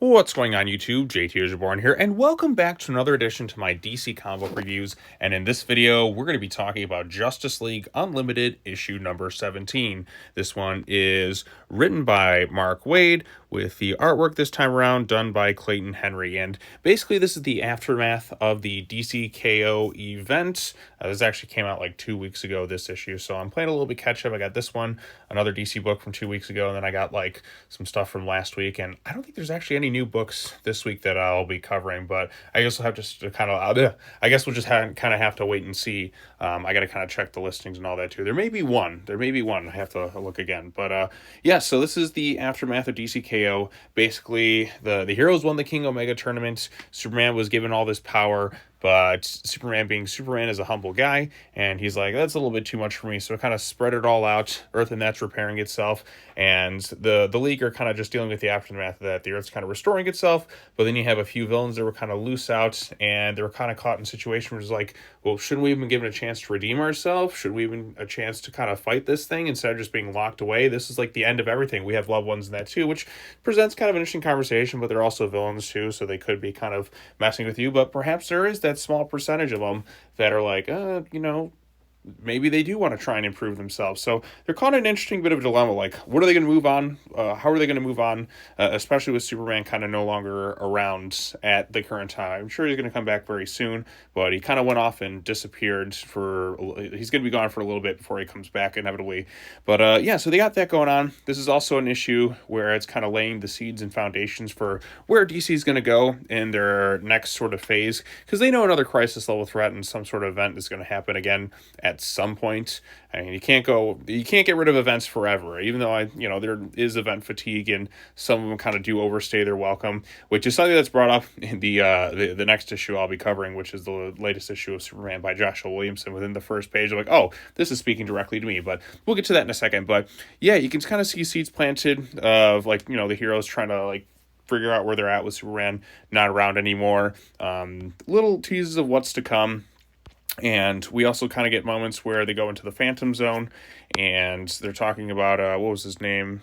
What's going on YouTube? JT is Reborn here, and welcome back to another edition to my DC comic book reviews. And in this video, we're going to be talking about Justice League Unlimited issue number 17. This one is written by Mark Waid, with the artwork this time around done by Clayton Henry. And basically, this is the aftermath of the DC K.O. event. This actually came out like 2 weeks ago, this issue, so I'm playing a little bit catch up. I got this one, another DC book from 2 weeks ago, and then I got like some stuff from last week. And I don't think there's actually any new books this week that I'll be covering, but I guess we'll have to kind of, I guess we'll just kind of have to wait and see. I got to kind of check the listings and all that too. There may be one. I have to look again. But yeah, so this is the aftermath of DC K.O. Basically, the heroes won the King Omega tournament. Superman was given all this power, but Superman, being Superman, is a humble guy, and he's like, that's a little bit too much for me, so it kind of spread it all out. Earth and that's repairing itself, and the League are kind of just dealing with the aftermath of that. The Earth's kind of restoring itself, but then you have a few villains that were kind of loose out, and they were kind of caught in a situation where it's like, well, shouldn't we have been given a chance to redeem ourselves? Should we have been a chance to kind of fight this thing instead of just being locked away? This is like the end of everything. We have loved ones in that too, which presents kind of an interesting conversation, but they're also villains too, so they could be kind of messing with you, but perhaps there is that small percentage of them that are like, maybe they do want to try and improve themselves. So they're caught in an interesting bit of a dilemma. Like, what are they going to move on? How are they going to move on? Especially with Superman kind of no longer around at the current time. I'm sure he's going to come back very soon, but he kind of went off and disappeared for. He's going to be gone for a little bit before he comes back inevitably. But yeah, so they got that going on. This is also an issue where it's kind of laying the seeds and foundations for where DC is going to go in their next sort of phase, because they know another crisis level threat and some sort of event is going to happen again at some point. I mean, you can't get rid of events forever, even though there is event fatigue, and some of them kind of do overstay their welcome, which is something that's brought up in the next issue I'll be covering, which is the latest issue of Superman by Joshua Williamson. Within the first page, I'm like, oh, this is speaking directly to me, but we'll get to that in a second. But yeah, you can kind of see seeds planted of the heroes trying to figure out where they're at with Superman not around anymore. Little teases of what's to come. And we also kind of get moments where they go into the Phantom Zone, and they're talking about, what was his name?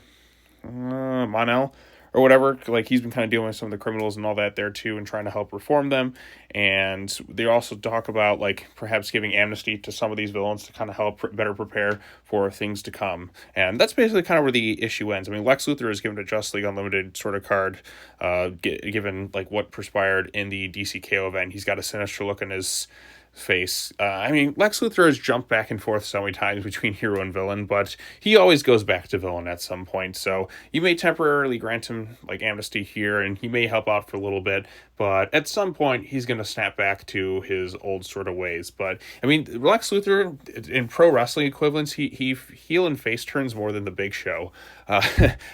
Mon-El or whatever. Like, he's been kind of dealing with some of the criminals and all that there too, and trying to help reform them. And they also talk about perhaps giving amnesty to some of these villains to kind of help better prepare for things to come. And that's basically kind of where the issue ends. I mean, Lex Luthor is given a Justice League Unlimited sort of card, given what transpired in the DC K.O. event. He's got a sinister look in his face. I mean, Lex Luthor has jumped back and forth so many times between hero and villain, but he always goes back to villain at some point. So you may temporarily grant him amnesty here, and he may help out for a little bit, but at some point he's going to snap back to his old sort of ways. But I mean, Lex Luthor in pro wrestling equivalents, he heel and face turns more than the Big Show.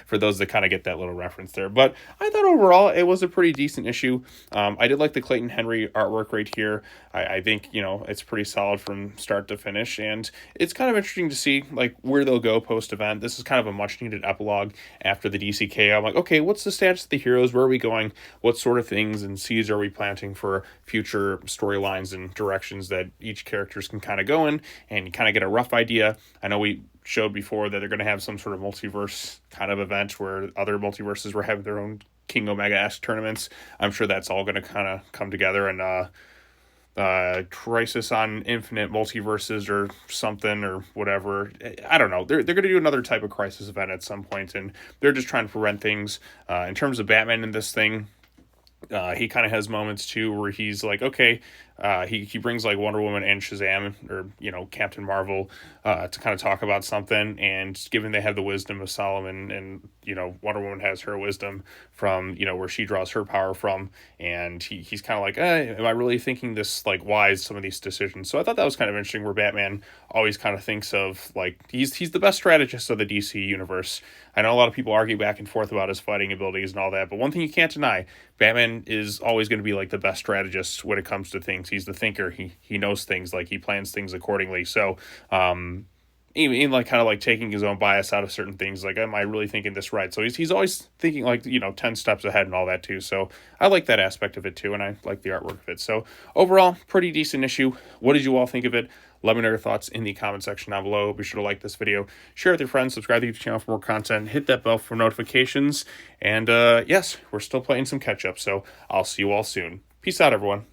For those that kind of get that little reference there. But I thought overall it was a pretty decent issue. I did like the Clayton Henry artwork right here. I think, it's pretty solid from start to finish. And it's kind of interesting to see, where they'll go post-event. This is kind of a much-needed epilogue after the DCK. I'm like, okay, what's the status of the heroes? Where are we going? What sort of things and seeds are we planting for future storylines and directions that each characters can kind of go in, and you kind of get a rough idea. I know we showed before that they're going to have some sort of multiverse kind of event where other multiverses were having their own King Omega-esque tournaments. I'm sure that's all going to kind of come together, and Crisis on Infinite Multiverses or something or whatever. I don't know. They're going to do another type of Crisis event at some point, and they're just trying to prevent things. In terms of Batman in this thing, he kind of has moments too where he's like, okay, he brings Wonder Woman and Shazam, or Captain Marvel, to kind of talk about something. And given they have the wisdom of Solomon, and Wonder Woman has her wisdom from where she draws her power from, and he's kind of like, am I really thinking this wise, some of these decisions? So I thought that was kind of interesting, where Batman always kind of thinks of he's the best strategist of the DC universe. I know a lot of people argue back and forth about his fighting abilities and all that, but one thing you can't deny, Batman is always going to be the best strategist when it comes to things. He's the thinker. He knows things, he plans things accordingly. So even like kind of like taking his own bias out of certain things. Like, am I really thinking this right? So he's always thinking like, 10 steps ahead and all that too. So I like that aspect of it too, and I like the artwork of it. So overall, pretty decent issue. What did you all think of it? Let me know your thoughts in the comment section down below. Be sure to like this video, share with your friends, subscribe to the YouTube channel for more content, hit that bell for notifications, and yes, we're still playing some catch up. So I'll see you all soon. Peace out, everyone.